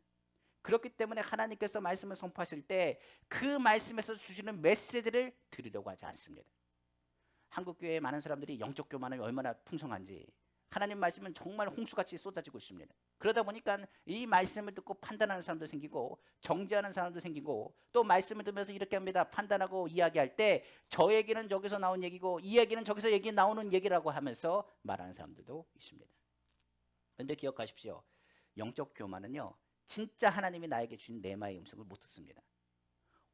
그렇기 때문에 하나님께서 말씀을 선포하실 때 그 말씀에서 주시는 메시지를 들으려고 하지 않습니다. 한국교회의 많은 사람들이 영적 교만이 얼마나 풍성한지 하나님 말씀은 정말 홍수같이 쏟아지고 있습니다. 그러다 보니까 이 말씀을 듣고 판단하는 사람도 생기고 정죄하는 사람도 생기고 또 말씀을 들으면서 이렇게 합니다. 판단하고 이야기할 때 저 얘기는 저기서 나온 얘기고 이 얘기는 저기서 얘기 나오는 얘기라고 하면서 말하는 사람들도 있습니다. 그런데 기억하십시오. 영적 교만은요. 진짜 하나님이 나에게 주신 내마의 음성을 못 듣습니다.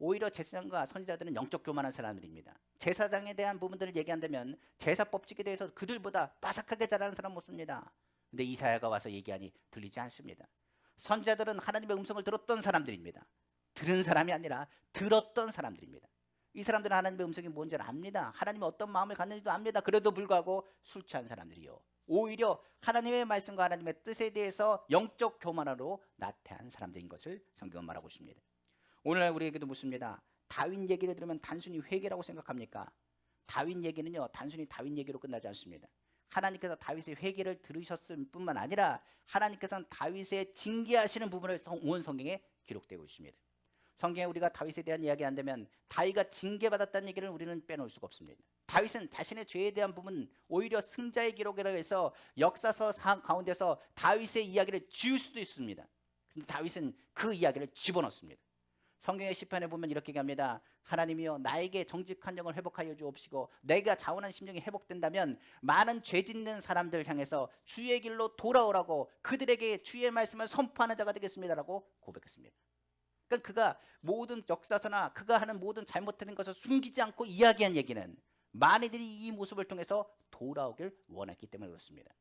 오히려 제사장과 선지자들은 영적 교만한 사람들입니다. 제사장에 대한 부분들을 얘기한다면 제사법칙에 대해서 그들보다 빠삭하게 잘하는 사람 못 씁니다. 근데 이사야가 와서 얘기하니 들리지 않습니다. 선지자들은 하나님의 음성을 들었던 사람들입니다. 들은 사람이 아니라 들었던 사람들입니다. 이 사람들은 하나님의 음성이 뭔지 압니다. 하나님이 어떤 마음을 갖는지도 압니다. 그래도 불구하고 술 취한 사람들이요. 오히려 하나님의 말씀과 하나님의 뜻에 대해서 영적 교만으로 나태한 사람들인 것을 성경은 말하고 있습니다. 오늘날 우리에게도 묻습니다. 다윈 얘기를 들으면 단순히 회개라고 생각합니까? 다윈 얘기는요. 단순히 다윈 얘기로 끝나지 않습니다. 하나님께서 다윗의 회개를 들으셨을 뿐만 아니라 하나님께서는 다윗의 징계하시는 부분을 온 성경에 기록되고 있습니다. 성경에 우리가 다윗에 대한 이야기 한다면 다윗이 징계받았다는 얘기를 우리는 빼놓을 수가 없습니다. 다윗은 자신의 죄에 대한 부분 오히려 승자의 기록이라고 해서 역사서 가운데서 다윗의 이야기를 지울 수도 있습니다. 근데 다윗은 그 이야기를 집어넣습니다. 성경의 시편에 보면 이렇게 얘기합니다. 하나님이여 나에게 정직한 영을 회복하여 주옵시고 내가 자원한 심령이 회복된다면 많은 죄 짓는 사람들 향해서 주의 길로 돌아오라고 그들에게 주의 말씀을 선포하는 자가 되겠습니다라고 고백했습니다. 그러니까 그가 모든 역사서나 그가 하는 모든 잘못된 것을 숨기지 않고 이야기한 얘기는 많이들이 이 모습을 통해서 돌아오길 원했기 때문에 그렇습니다.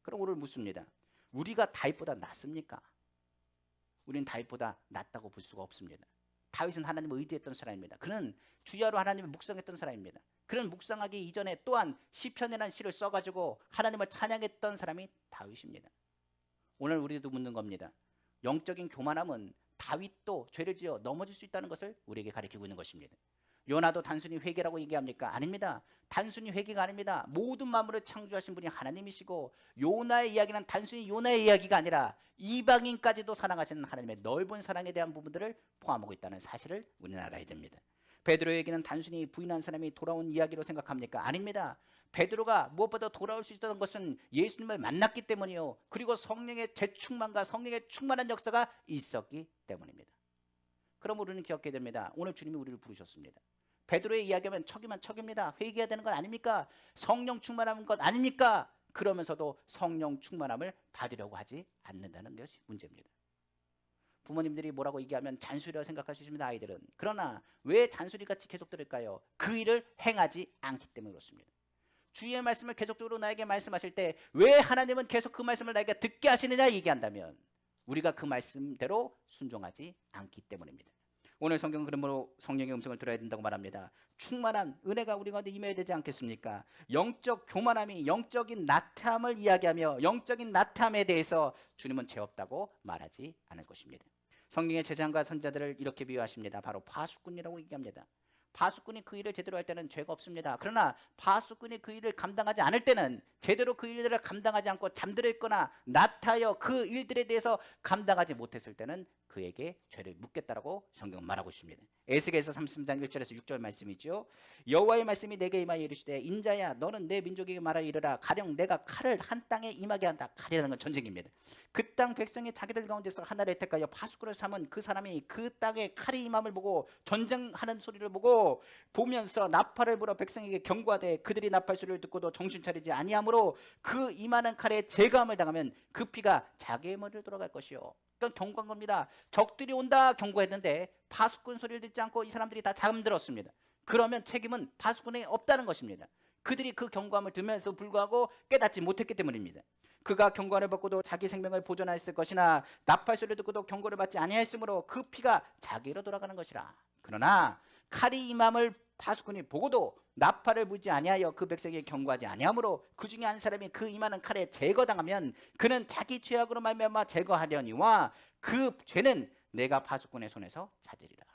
그럼 오늘 묻습니다. 우리가 다윗보다 낫습니까? 우리는 다윗보다 낫다고 볼 수가 없습니다. 다윗은 하나님을 의지했던 사람입니다. 그는 주야로 하나님을 묵상했던 사람입니다. 그는 묵상하기 이전에 또한 시편이라는 시를 써가지고 하나님을 찬양했던 사람이 다윗입니다. 오늘 우리도 묻는 겁니다. 영적인 교만함은 다윗도 죄를 지어 넘어질 수 있다는 것을 우리에게 가르치고 있는 것입니다. 요나도 단순히 회개라고 얘기합니까? 아닙니다. 단순히 회개가 아닙니다. 모든 만물을 창조하신 분이 하나님이시고 요나의 이야기는 단순히 요나의 이야기가 아니라 이방인까지도 사랑하시는 하나님의 넓은 사랑에 대한 부분들을 포함하고 있다는 사실을 우리는 알아야 됩니다. 베드로에게는 단순히 부인한 사람이 돌아온 이야기로 생각합니까? 아닙니다. 베드로가 무엇보다 돌아올 수 있었던 것은 예수님을 만났기 때문이요. 그리고 성령의 재충만과 성령의 충만한 역사가 있었기 때문입니다. 그럼 우리는 기억해야 됩니다. 오늘 주님이 우리를 부르셨습니다. 베드로의 이야기하면 척이면 척입니다. 회개해야 되는 것 아닙니까? 성령 충만한 것 아닙니까? 그러면서도 성령 충만함을 받으려고 하지 않는다는 것이 문제입니다. 부모님들이 뭐라고 얘기하면 잔소리라고 생각하십니다, 아이들은. 그러나 왜 잔소리같이 계속 들을까요? 그 일을 행하지 않기 때문에 그렇습니다. 주의 말씀을 계속적으로 나에게 말씀하실 때 왜 하나님은 계속 그 말씀을 나에게 듣게 하시느냐 얘기한다면 우리가 그 말씀대로 순종하지 않기 때문입니다. 오늘 성경 그러므로 성령의 음성을 들어야 된다고 말합니다. 충만한 은혜가 우리 가운데 임해야 되지 않겠습니까? 영적 교만함이 영적인 나태함을 이야기하며 영적인 나태함에 대해서 주님은 죄 없다고 말하지 않을 것입니다. 성경의 제자과 선자들을 이렇게 비유하십니다. 바로 파수꾼이라고 얘기합니다. 파수꾼이 그 일을 제대로 할 때는 죄가 없습니다. 그러나 파수꾼이 그 일을 감당하지 않을 때는 제대로 그 일들을 감당하지 않고 잠들어 있거나 나타여 그 일들에 대해서 감당하지 못했을 때는 그에게 죄를 묻겠다라고 성경은 말하고 있습니다. 에스겔서 33장 1절에서 6절 말씀이죠. 여호와의 말씀이 내게 임하여 이르시되 인자야 너는 내 민족에게 말하여 이르라 가령 내가 칼을 한 땅에 임하게 한다. 칼이라는 건 전쟁입니다. 그 땅 백성이 자기들 가운데서 하나를 택하여 파수꾼을 삼은 그 사람이 그 땅에 칼이 임함을 보고 전쟁하는 소리를 보고 보면서 나팔을 불어 백성에게 경고하되 그들이 나팔 소리를 듣고도 정신 차리지 아니하므로 그 임하는 칼에 제거함을 당하면 그 피가 자기의 머리를 돌아갈 것이요. 그러니까 경고한 겁니다. 적들이 온다 경고했는데 파수꾼 소리를 듣지 않고 이 사람들이 다 잠들었습니다. 그러면 책임은 파수꾼에 없다는 것입니다. 그들이 그 경고함을 들으면서 불구하고 깨닫지 못했기 때문입니다. 그가 경고를 받고도 자기 생명을 보존하였을 것이나 나팔 소리를 듣고도 경고를 받지 아니하였으므로 그 피가 자기로 돌아가는 것이라. 그러나 칼이 임함을 파수꾼이 보고도 나팔을 불지 아니하여 그 백성에게 경고하지 아니하므로 그 중에 한 사람이 그 임하는 칼에 제거당하면 그는 자기 죄악으로 말미암아 제거하려니와 그 죄는 내가 파수꾼의 손에서 찾으리라.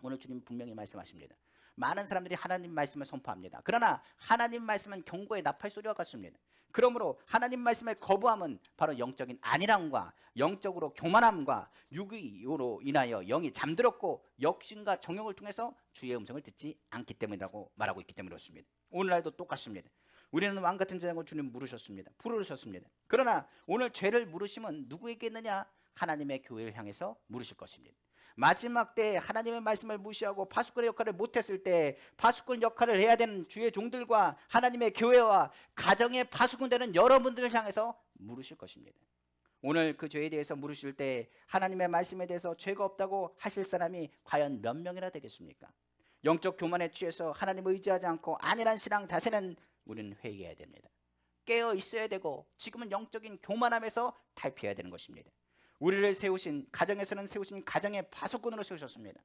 오늘 주님 분명히 말씀하십니다. 많은 사람들이 하나님 말씀을 선포합니다. 그러나 하나님 말씀은 경고의 나팔 소리와 같습니다. 그러므로 하나님 말씀의 거부함은 바로 영적인 안일함과 영적으로 교만함과 육의로 인하여 영이 잠들었고 역신과 정욕을 통해서 주의 음성을 듣지 않기 때문이라고 말하고 있기 때문에 그렇습니다. 오늘날도 똑같습니다. 우리는 왕같은 자라고 주님 물으셨습니다. 부르셨습니다. 그러나 오늘 죄를 물으심은 누구에게 있느냐? 하나님의 교회를 향해서 물으실 것입니다. 마지막 때 하나님의 말씀을 무시하고 파수꾼의 역할을 못했을 때 파수꾼 역할을 해야 되는 주의 종들과 하나님의 교회와 가정의 파수꾼 되는 여러분들을 향해서 물으실 것입니다. 오늘 그 죄에 대해서 물으실 때 하나님의 말씀에 대해서 죄가 없다고 하실 사람이 과연 몇 명이나 되겠습니까? 영적 교만에 취해서 하나님을 의지하지 않고 안일한 신앙 자세는 우리는 회개해야 됩니다. 깨어 있어야 되고 지금은 영적인 교만함에서 탈피해야 되는 것입니다. 우리를 세우신 가정에서는 세우신 가정의 파수꾼으로 세우셨습니다.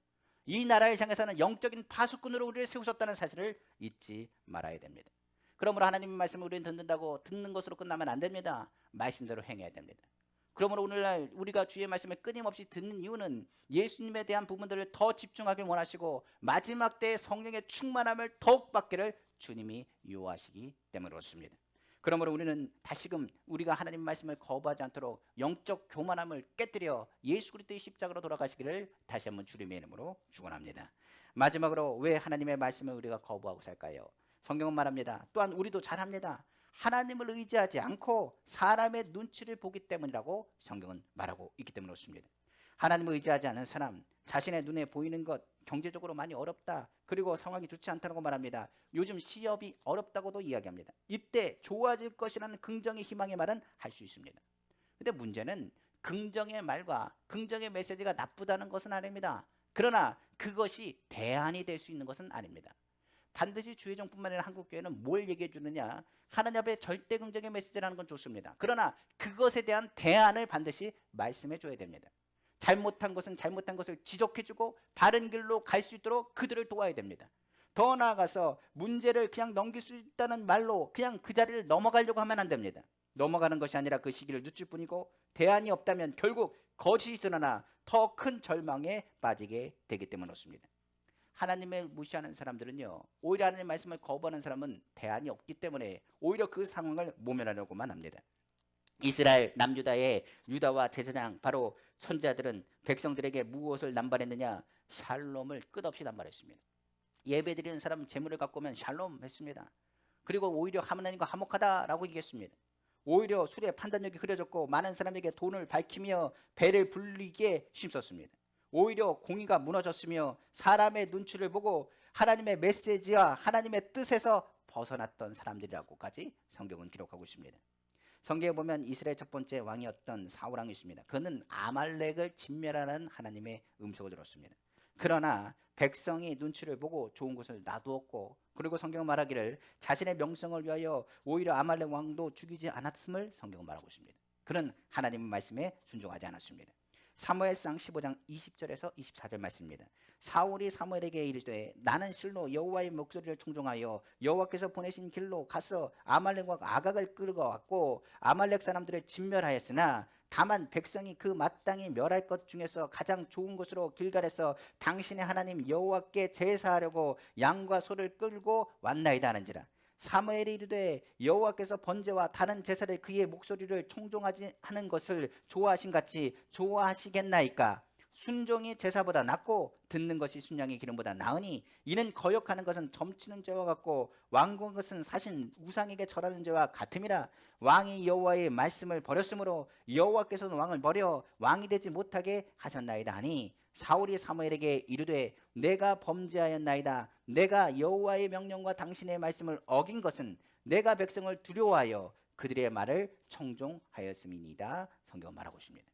이 나라를 향해서는 영적인 파수꾼으로 우리를 세우셨다는 사실을 잊지 말아야 됩니다. 그러므로 하나님의 말씀을 우리는 듣는다고 듣는 것으로 끝나면 안 됩니다. 말씀대로 행해야 됩니다. 그러므로 오늘날 우리가 주의 말씀을 끊임없이 듣는 이유는 예수님에 대한 부분들을 더 집중하길 원하시고 마지막 때의 성령의 충만함을 더욱 받기를 주님이 요하시기 때문에 그렇습니다. 그러므로 우리는 다시금 우리가 하나님 말씀을 거부하지 않도록 영적 교만함을 깨뜨려 예수 그리스도의 십자가로 돌아가시기를 다시 한번 주님의 이름으로 축원합니다. 마지막으로 왜 하나님의 말씀을 우리가 거부하고 살까요? 성경은 말합니다. 또한 우리도 잘합니다. 하나님을 의지하지 않고 사람의 눈치를 보기 때문이라고 성경은 말하고 있기 때문에 그렇습니다. 하나님을 의지하지 않은 사람, 자신의 눈에 보이는 것, 경제적으로 많이 어렵다, 그리고 상황이 좋지 않다고 말합니다. 요즘 시업이 어렵다고도 이야기합니다. 이때 좋아질 것이라는 긍정의 희망의 말은 할 수 있습니다. 근데 문제는 긍정의 말과 긍정의 메시지가 나쁘다는 것은 아닙니다. 그러나 그것이 대안이 될 수 있는 것은 아닙니다. 반드시 주의정뿐만 아니라 한국교회는 뭘 얘기해 주느냐, 하나님 앞에 절대 긍정의 메시지라는 건 좋습니다. 그러나 그것에 대한 대안을 반드시 말씀해 줘야 됩니다. 잘못한 것은 잘못한 것을 지적해주고 바른 길로 갈 수 있도록 그들을 도와야 됩니다. 더 나아가서 문제를 그냥 넘길 수 있다는 말로 그냥 그 자리를 넘어가려고 하면 안 됩니다. 넘어가는 것이 아니라 그 시기를 늦출 뿐이고 대안이 없다면 결국 거짓이 드러나 더 큰 절망에 빠지게 되기 때문에 그렇습니다. 하나님을 무시하는 사람들은요, 오히려 하나님의 말씀을 거부하는 사람은 대안이 없기 때문에 오히려 그 상황을 모면하려고만 합니다. 이스라엘 남유다의 유다와 제사장 바로 선지자들은 백성들에게 무엇을 남발했느냐? 샬롬을 끝없이 남발했습니다. 예배드리는 사람 재물을 갖고 오면 샬롬 했습니다. 그리고 오히려 하나님과 화목하다라고 얘기했습니다. 오히려 술의 판단력이 흐려졌고 많은 사람에게 돈을 밝히며 배를 불리게 힘썼습니다. 오히려 공의가 무너졌으며 사람의 눈치를 보고 하나님의 메시지와 하나님의 뜻에서 벗어났던 사람들이라고까지 성경은 기록하고 있습니다. 성경에 보면 이스라엘 첫 번째 왕이었던 사울 왕이 있습니다. 그는 아말렉을 진멸하라는 하나님의 음성을 들었습니다. 그러나 백성이 눈치를 보고 좋은 곳을 놔두었고, 그리고 성경은 말하기를 자신의 명성을 위하여 오히려 아말렉 왕도 죽이지 않았음을 성경은 말하고 있습니다. 그는 하나님의 말씀에 순종하지 않았습니다. 사무엘상 15장 20절에서 24절 말씀입니다. 사울이 사무엘에게 이르되 나는 실로 여호와의 목소리를 청종하여 여호와께서 보내신 길로 가서 아말렉과 아각을 끌고 왔고 아말렉 사람들을 진멸하였으나 다만 백성이 그 마땅히 멸할 것 중에서 가장 좋은 곳으로 길갈에서 당신의 하나님 여호와께 제사하려고 양과 소를 끌고 왔나이다 하는지라. 사무엘이 이르되 여호와께서 번제와 다른 제사를 그의 목소리를 청종하지 하는 것을 좋아하신 같이 좋아하시겠나이까. 순종이 제사보다 낫고 듣는 것이 순양의 기름보다 나으니 이는 거역하는 것은 점치는 죄와 같고 완고한 것은 사신 우상에게 절하는 죄와 같음이라. 왕이 여호와의 말씀을 버렸으므로 여호와께서는 왕을 버려 왕이 되지 못하게 하셨나이다 하니 사울이 사무엘에게 이르되 내가 범죄하였나이다. 내가 여호와의 명령과 당신의 말씀을 어긴 것은 내가 백성을 두려워하여 그들의 말을 청종하였음이니이다. 성경은 말하고 있습니다.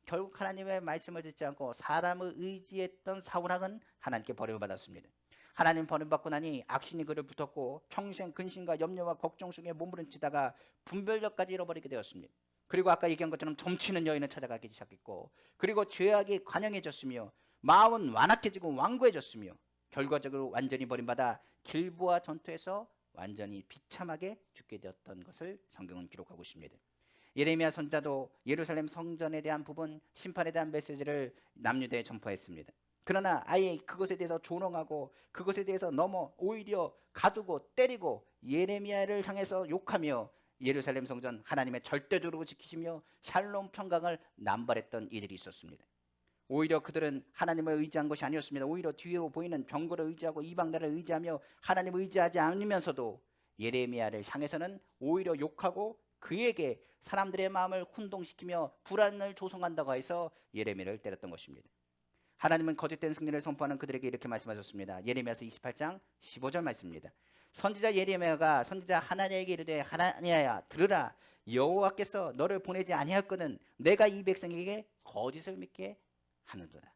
결국 하나님의 말씀을 듣지 않고 사람을 의지했던 사울 왕은 하나님께 버림을 받았습니다. 하나님 버림받고 나니 악신이 그를 붙었고 평생 근심과 염려와 걱정 속에 몸부림치다가 분별력까지 잃어버리게 되었습니다. 그리고 아까 얘기한 것처럼 점치는 여인을 찾아가기 시작했고, 그리고 죄악이 관영해졌으며 마음은 완악해지고 완고해졌으며 결과적으로 완전히 버림받아 길보아 전투에서 완전히 비참하게 죽게 되었던 것을 성경은 기록하고 있습니다. 예레미야 선지자도 예루살렘 성전에 대한 부분, 심판에 대한 메시지를 남유대에 전파했습니다. 그러나 아예 그것에 대해서 조롱하고 그것에 대해서 넘어 오히려 가두고 때리고 예레미야를 향해서 욕하며 예루살렘 성전 하나님의 절대적으로 지키시며 샬롬 평강을 남발했던 이들이 있었습니다. 오히려 그들은 하나님을 의지한 것이 아니었습니다. 오히려 뒤로 보이는 병거를 의지하고 이방나라를 의지하며 하나님을 의지하지 않으면서도 예레미야를 향해서는 오히려 욕하고 그에게 사람들의 마음을 혼동시키며 불안을 조성한다고 해서 예레미야를 때렸던 것입니다. 하나님은 거짓된 승리를 선포하는 그들에게 이렇게 말씀하셨습니다. 예레미야서 28장 15절 말씀입니다. 선지자 예레미야가 선지자 하나냐에게 이르되 하나냐야 들으라. 여호와께서 너를 보내지 아니하였거든 내가 이 백성에게 거짓을 믿게 하는도다.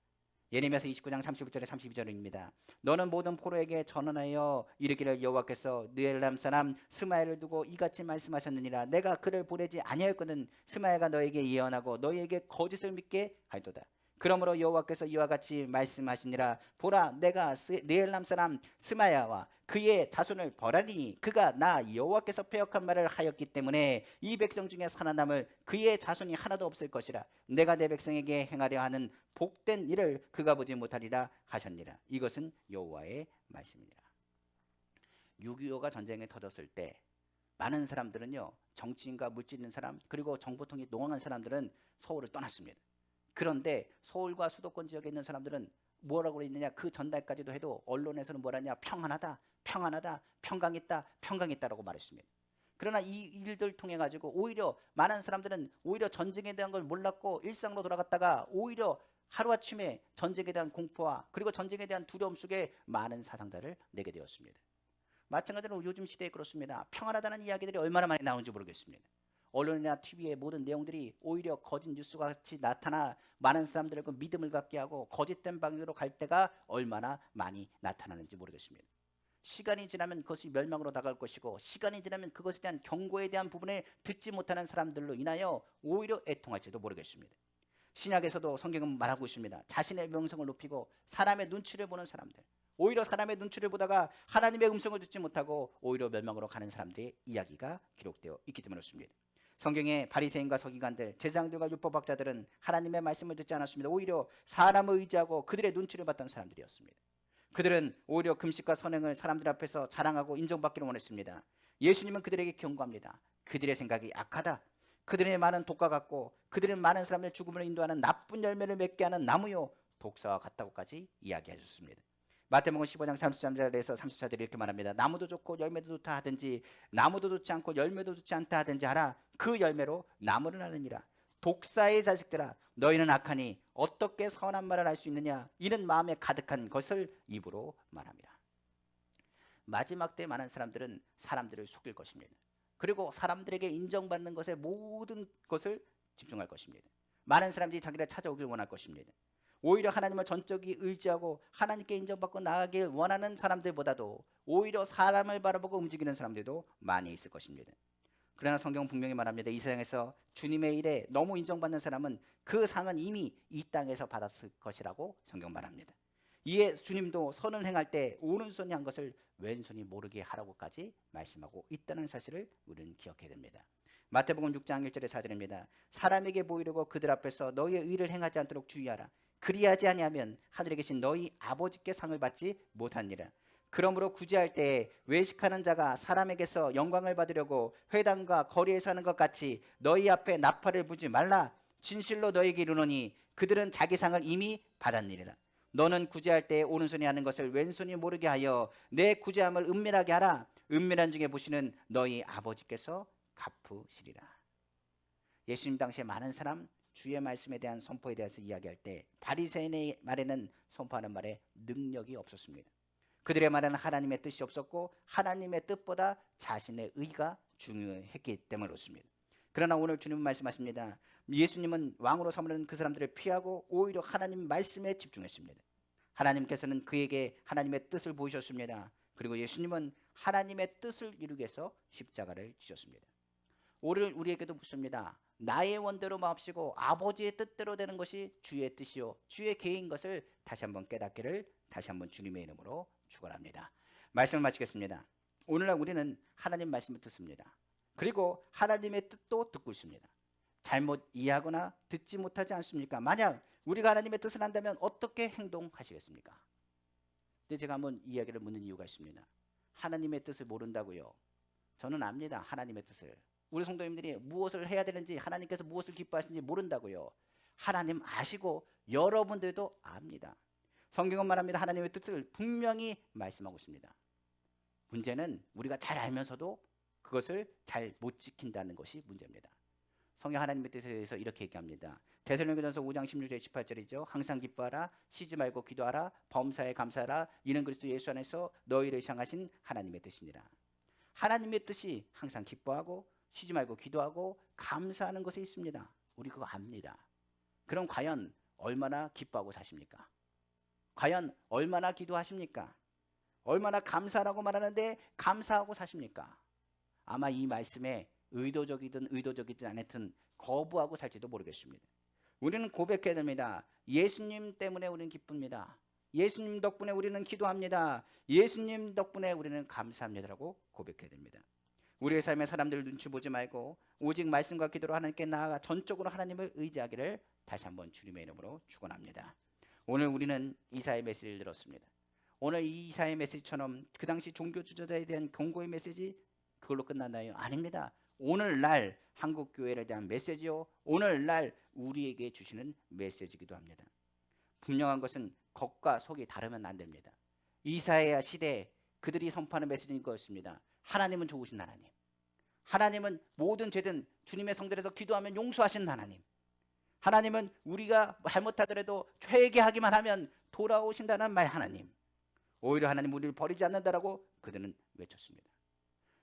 예레미야서 29장 31절에 32절입니다. 너는 모든 포로에게 전언하여 이르기를 여호와께서 느엘람 사람 스마야를 두고 이같이 말씀하셨느니라. 내가 그를 보내지 아니하였거든 스마야가 너에게 예언하고 너희에게 거짓을 믿게 할도다. 그러므로 여호와께서 이와 같이 말씀하시니라. 보라 내가 느엘람 사람 스마야와 그의 자손을 벌하리니 그가 나 여호와께서 패역한 말을 하였기 때문에 이 백성 중에 살아남을 그의 자손이 하나도 없을 것이라. 내가 내 백성에게 행하려 하는 복된 일을 그가 보지 못하리라 하셨니라. 이것은 여호와의 말씀이니라. 6.25가 전쟁에 터졌을 때 많은 사람들은요, 정치인과 물질 있는 사람 그리고 정보통이 농악한 사람들은 서울을 떠났습니다. 그런데 서울과 수도권 지역에 있는 사람들은 뭐라고 했느냐, 그 전달까지도 해도 언론에서는 뭐라냐, 평안하다, 평안하다, 평강있다, 평강있다라고 말했습니다. 그러나 이 일들 통해 가지고 오히려 많은 사람들은 오히려 전쟁에 대한 걸 몰랐고 일상으로 돌아갔다가 오히려 하루아침에 전쟁에 대한 공포와 그리고 전쟁에 대한 두려움 속에 많은 사상자를 내게 되었습니다. 마찬가지로 요즘 시대에 그렇습니다. 평안하다는 이야기들이 얼마나 많이 나오는지 모르겠습니다. 언론이나 TV의 모든 내용들이 오히려 거짓 뉴스와 같이 나타나 많은 사람들을 그 믿음을 갖게 하고 거짓된 방향으로 갈 때가 얼마나 많이 나타나는지 모르겠습니다. 시간이 지나면 그것이 멸망으로 다가올 것이고 시간이 지나면 그것에 대한 경고에 대한 부분을 듣지 못하는 사람들로 인하여 오히려 애통할지도 모르겠습니다. 신약에서도 성경은 말하고 있습니다. 자신의 명성을 높이고 사람의 눈치를 보는 사람들, 오히려 사람의 눈치를 보다가 하나님의 음성을 듣지 못하고 오히려 멸망으로 가는 사람들의 이야기가 기록되어 있기 때문에 그렇습니다. 성경의 바리새인과 서기관들, 제사장들과 율법학자들은 하나님의 말씀을 듣지 않았습니다. 오히려 사람을 의지하고 그들의 눈치를 봤던 사람들이었습니다. 그들은 오히려 금식과 선행을 사람들 앞에서 자랑하고 인정받기를 원했습니다. 예수님은 그들에게 경고합니다. 그들의 생각이 악하다. 그들의 많은 독과 같고 그들은 많은 사람을 죽음으로 인도하는 나쁜 열매를 맺게 하는 나무요 독사와 같다고까지 이야기하셨습니다. 마태복음 15장 33절에서 34절에 이렇게 말합니다. 나무도 좋고 열매도 좋다 하든지 나무도 좋지 않고 열매도 좋지 않다 하든지 하라. 그 열매로 나무를 아느니라. 독사의 자식들아, 너희는 악하니 어떻게 선한 말을 할 수 있느냐? 이는 마음에 가득한 것을 입으로 말합니다. 마지막 때 많은 사람들은 사람들을 속일 것입니다. 그리고 사람들에게 인정받는 것에 모든 것을 집중할 것입니다. 많은 사람들이 자기를 찾아오길 원할 것입니다. 오히려 하나님을 전적이 의지하고 하나님께 인정받고 나아가길 원하는 사람들보다도 오히려 사람을 바라보고 움직이는 사람들도 많이 있을 것입니다. 그러나 성경 분명히 말합니다. 이 세상에서 주님의 일에 너무 인정받는 사람은 그 상은 이미 이 땅에서 받았을 것이라고 성경 말합니다. 이에 주님도 선을 행할 때 오른손이 한 것을 왼손이 모르게 하라고까지 말씀하고 있다는 사실을 우리는 기억해야 됩니다. 마태복음 6장 1절의 4절입니다. 사람에게 보이려고 그들 앞에서 너희의 의를 행하지 않도록 주의하라. 그리하지 아니하면 하늘에 계신 너희 아버지께 상을 받지 못하니라. 그러므로 구제할 때에 외식하는 자가 사람에게서 영광을 받으려고 회당과 거리에 사는 것 같이 너희 앞에 나팔을 부지 말라. 진실로 너희에게 이르노니 그들은 자기 상을 이미 받았느니라. 너는 구제할 때에 오른손이 하는 것을 왼손이 모르게 하여 내 구제함을 은밀하게 하라. 은밀한 중에 보시는 너희 아버지께서 갚으시리라. 예수님 당시에 많은 사람 주의 말씀에 대한 선포에 대해서 이야기할 때 바리새인의 말에는 선포하는 말에 능력이 없었습니다. 그들의 말에는 하나님의 뜻이 없었고 하나님의 뜻보다 자신의 의가 중요했기 때문에 그렇습니다. 그러나 오늘 주님은 말씀하십니다. 예수님은 왕으로 삼는 그 사람들을 피하고 오히려 하나님 말씀에 집중했습니다. 하나님께서는 그에게 하나님의 뜻을 보이셨습니다. 그리고 예수님은 하나님의 뜻을 이루기 위해서 십자가를 지셨습니다. 오늘 우리에게도 묻습니다. 나의 원대로 마옵시고 아버지의 뜻대로 되는 것이 주의 뜻이요 주의 계획인 것을 다시 한번 깨닫기를 다시 한번 주님의 이름으로 축원합니다. 말씀을 마치겠습니다. 오늘날 우리는 하나님 말씀을 듣습니다. 그리고 하나님의 뜻도 듣고 있습니다. 잘못 이해하거나 듣지 못하지 않습니까? 만약 우리가 하나님의 뜻을 한다면 어떻게 행동하시겠습니까? 근데 제가 한번 이야기를 묻는 이유가 있습니다. 하나님의 뜻을 모른다고요? 저는 압니다. 하나님의 뜻을. 우리 성도님들이 무엇을 해야 되는지 하나님께서 무엇을 기뻐하시는지 모른다고요. 하나님 아시고 여러분들도 압니다. 성경은 말합니다. 하나님의 뜻을 분명히 말씀하고 있습니다. 문제는 우리가 잘 알면서도 그것을 잘 못 지킨다는 것이 문제입니다. 성경 하나님의 뜻에 대해서 이렇게 얘기합니다. 데살로니가전서 5장 16절 18절이죠. 항상 기뻐하라, 쉬지 말고 기도하라, 범사에 감사하라. 이는 그리스도 예수 안에서 너희를 향하신 하나님의 뜻이니라. 하나님의 뜻이 항상 기뻐하고 쉬지 말고 기도하고 감사하는 것에 있습니다. 우리 그거 압니다. 그럼 과연 얼마나 기뻐하고 사십니까? 과연 얼마나 기도하십니까? 얼마나 감사라고 말하는데 감사하고 사십니까? 아마 이 말씀에 의도적이든 의도적이든 않든 거부하고 살지도 모르겠습니다. 우리는 고백해야 됩니다. 예수님 때문에 우리는 기쁩니다. 예수님 덕분에 우리는 기도합니다. 예수님 덕분에 우리는 감사합니다라고 고백해야 됩니다. 우리의 삶에 사람들 눈치 보지 말고 오직 말씀과 기도로 하나님께 나아가 전적으로 하나님을 의지하기를 다시 한번 주님의 이름으로 축원합니다. 오늘 우리는 이사야의 메시지를 들었습니다. 오늘 이 이사야의 메시지처럼 그 당시 종교 지도자에 대한 경고의 메시지 그걸로 끝났나요? 아닙니다. 오늘날 한국 교회에 대한 메시지요. 오늘날 우리에게 주시는 메시지이기도 합니다. 분명한 것은 겉과 속이 다르면 안 됩니다. 이사야 시대에 그들이 선포하는 메시지는 이것입니다. 하나님은 좋으신 하나님. 하나님은 모든 죄든 주님의 성전에서 기도하면 용서하시는 하나님. 하나님은 우리가 잘못하더라도 회개하기만 하면 돌아오신다는 말 하나님. 오히려 하나님 우리를 버리지 않는다라고 그들은 외쳤습니다.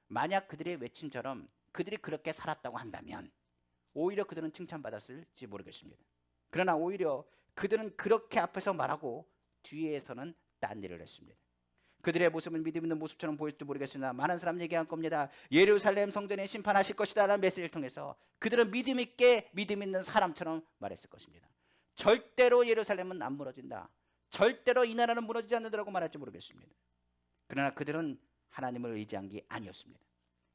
만약 그들의 외침처럼 그들이 그렇게 살았다고 한다면 오히려 그들은 칭찬받았을지 모르겠습니다. 그러나 오히려 그들은 그렇게 앞에서 말하고 뒤에서는 딴 일을 했습니다. 그들의 모습은 믿음 있는 모습처럼 보일지 모르겠으나 많은 사람 얘기한 겁니다. 예루살렘 성전에 심판하실 것이다 라는 메시지를 통해서 그들은 믿음 있게 믿음 있는 사람처럼 말했을 것입니다. 절대로 예루살렘은 안 무너진다. 절대로 이 나라는 무너지지 않는다라고 말할지 모르겠습니다. 그러나 그들은 하나님을 의지한 게 아니었습니다.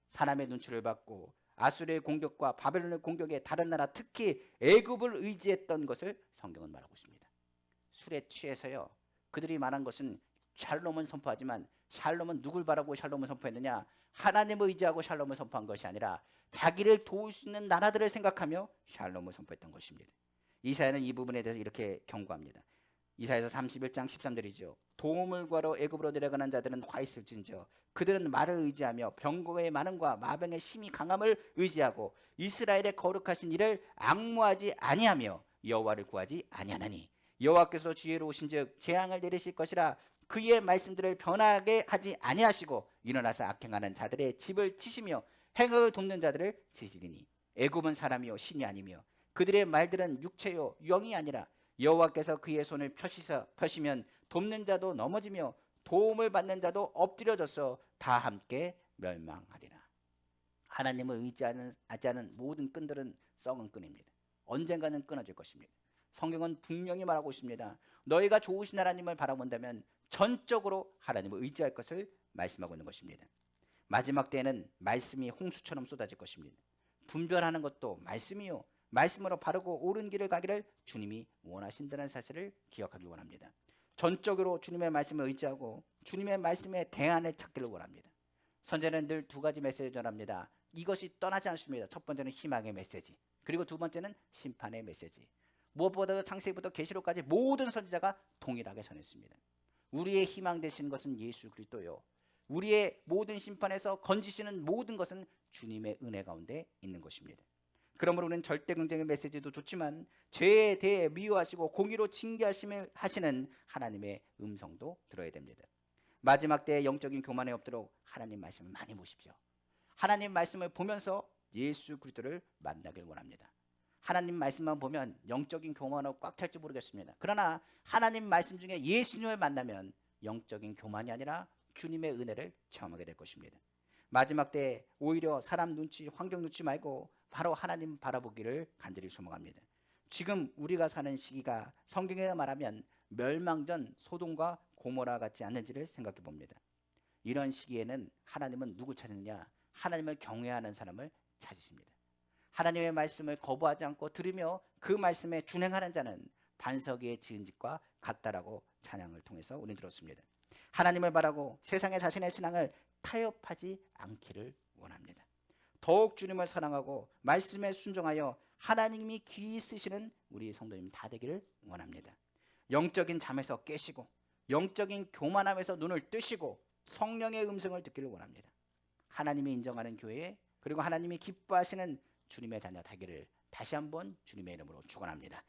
사람의 눈치를 받고 아수르의 공격과 바벨론의 공격에 다른 나라 특히 애굽을 의지했던 것을 성경은 말하고 있습니다. 술에 취해서요. 그들이 말한 것은 샬롬은 선포하지만 샬롬은 누굴 바라고 샬롬을 선포했느냐? 하나님을 의지하고 샬롬을 선포한 것이 아니라 자기를 도울 수 있는 나라들을 생각하며 샬롬을 선포했던 것입니다. 이사야는 이 부분에 대해서 이렇게 경고합니다. 이사야서 31장 13절이죠. 도움을 구하러 애굽으로 내려가는 자들은 화 있을진저 그들은 말을 의지하며 병거의 많음과 마병의 심히 강함을 의지하고 이스라엘의 거룩하신 이를 앙무하지 아니하며 여호와를 구하지 아니하나니 여호와께서 지혜로우신즉 재앙을 내리실 것이라 그의 말씀들을 변하게 하지 아니하시고 일어나서 악행하는 자들의 집을 치시며 행을 돕는 자들을 치시리니 애굽은 사람이요 신이 아니며 그들의 말들은 육체요 영이 아니라 여호와께서 그의 손을 펴시면 돕는 자도 넘어지며 도움을 받는 자도 엎드려져서 다 함께 멸망하리라. 하나님을 의지하지 않은 모든 끈들은 썩은 끈입니다. 언젠가는 끊어질 것입니다. 성경은 분명히 말하고 있습니다. 너희가 좋으신 하나님을 바라본다면 전적으로 하나님을 의지할 것을 말씀하고 있는 것입니다. 마지막 때에는 말씀이 홍수처럼 쏟아질 것입니다. 분별하는 것도 말씀이요 말씀으로 바르고 옳은 길을 가기를 주님이 원하신다는 사실을 기억하기 원합니다. 전적으로 주님의 말씀을 의지하고 주님의 말씀에 대안을 찾기를 원합니다. 선제는 늘 두 가지 메시지를 전합니다. 이것이 떠나지 않습니다. 첫 번째는 희망의 메시지, 그리고 두 번째는 심판의 메시지. 무엇보다도 창세기부터 계시록까지 모든 선지자가 동일하게 전했습니다. 우리의 희망 되시는 것은 예수 그리스도요, 우리의 모든 심판에서 건지시는 모든 것은 주님의 은혜 가운데 있는 것입니다. 그러므로 우리는 절대 긍정의 메시지도 좋지만 죄에 대해 미워하시고 공의로 징계하시는 하나님의 음성도 들어야 됩니다. 마지막 때에 영적인 교만에 없도록 하나님 말씀을 많이 보십시오. 하나님 말씀을 보면서 예수 그리스도를 만나길 원합니다. 하나님 말씀만 보면 영적인 교만으로 꽉 찰지 모르겠습니다. 그러나 하나님 말씀 중에 예수님을 만나면 영적인 교만이 아니라 주님의 은혜를 체험하게 될 것입니다. 마지막 때에 오히려 사람 눈치, 환경 눈치 말고 바로 하나님 바라보기를 간절히 소망합니다. 지금 우리가 사는 시기가 성경에 말하면 멸망전 소돔과 고모라 같지 않는지를 생각해 봅니다. 이런 시기에는 하나님은 누구 찾느냐? 하나님을 경외하는 사람을 찾으십니다. 하나님의 말씀을 거부하지 않고 들으며 그 말씀에 준행하는 자는 반석 위에 지은 집과 같다라고 찬양을 통해서 우리는 들었습니다. 하나님을 바라고 세상에 자신의 신앙을 타협하지 않기를 원합니다. 더욱 주님을 사랑하고 말씀에 순종하여 하나님이 귀히 쓰시는 우리 성도님 다 되기를 원합니다. 영적인 잠에서 깨시고 영적인 교만함에서 눈을 뜨시고 성령의 음성을 듣기를 원합니다. 하나님이 인정하는 교회, 그리고 하나님이 기뻐하시는 주님의 자녀 되기를 다시 한번 주님의 이름으로 축원합니다.